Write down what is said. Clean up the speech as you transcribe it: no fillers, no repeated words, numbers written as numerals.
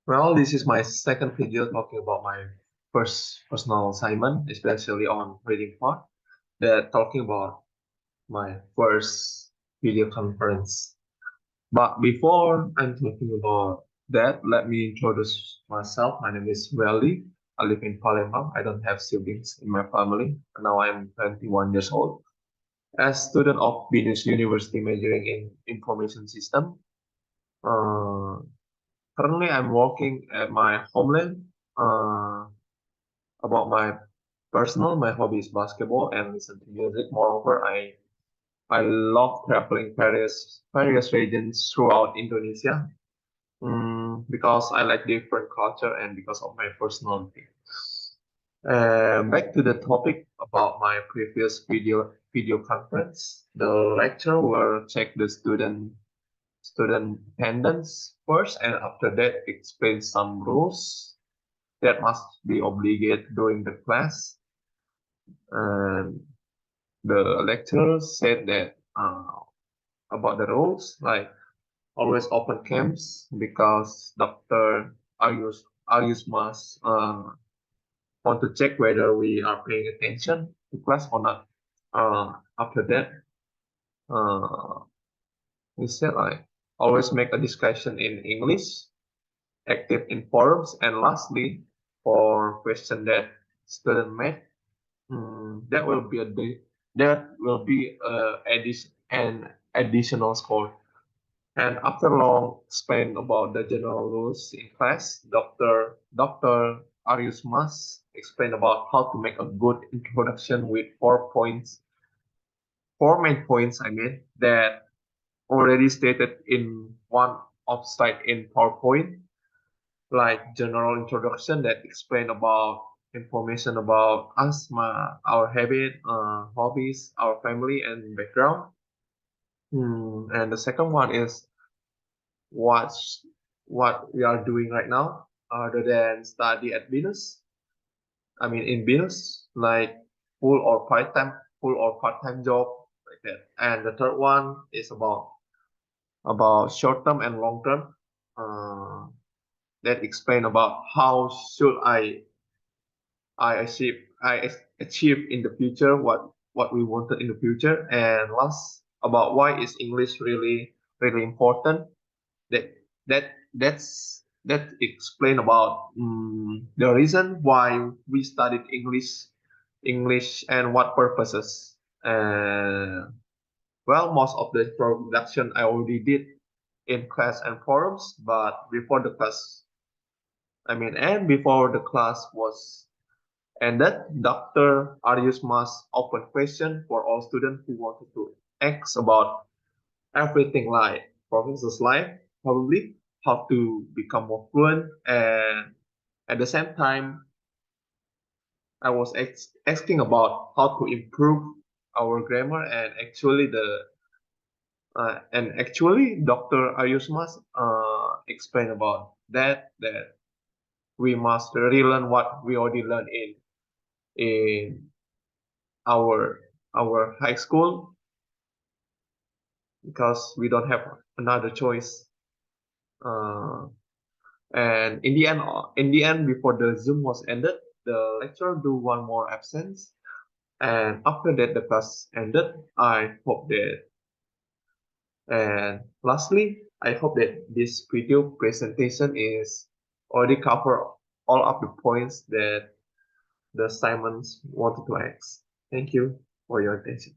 Well, this is my second video talking about my first personal assignment, especially on reading part, that talking about my first video conference. But before I'm talking about that, let me introduce myself. My name is Wellie. I live in Palembang. I don't have siblings in my family. Now I'm 21 years old. As student of Binus University majoring in information system, uh, currently I'm working at my homeland. About my hobby is basketball and listen to music. Moreover, I love traveling various regions throughout Indonesia. Because I like different culture and because of my personality. Back to the topic about my previous video conference. The lecturer will check the student attendance first, and after that explain some rules that must be obligated during the class. And the lecturer said that about the rules, like always open camps because Dr. Arius must want to check whether we are paying attention to class or not. After that, uh, he said like always make a discussion in English, active in forums, and lastly, for question that student made, that will be an additional score. And after long explain about the general rules in class, Dr. Arius must explain about how to make a good introduction with 4 points, 4 main points, that already stated in one of slide in PowerPoint, like general introduction that explain about information about us, our habit, hobbies, our family, and background. And the second one is what's what we are doing right now other than study at Venus. In Venus, like full or full or part-time job like that. And the third one is about short-term and long-term. Uh, that explain about how should I achieve in the future what we wanted in the future. And last, about why is English really important. That that explain about the reason why we studied English and what purposes. Well, most of the introduction I already did in class and forums, but before the class was ended, Dr. Arius must open question for all students who wanted to ask about everything like professor's life, probably how to become more fluent, and at the same time, I was asking about how to improve our grammar, and actually Dr. Ayusmas explained about that we must relearn what we already learned in our high school because we don't have another choice. Uh, And in the end, before the Zoom was ended, the lecturer do one more absence. And after that, the class ended. And lastly, I hope that this video presentation is already cover all of the points that the assignments wanted to ask. Thank you for your attention.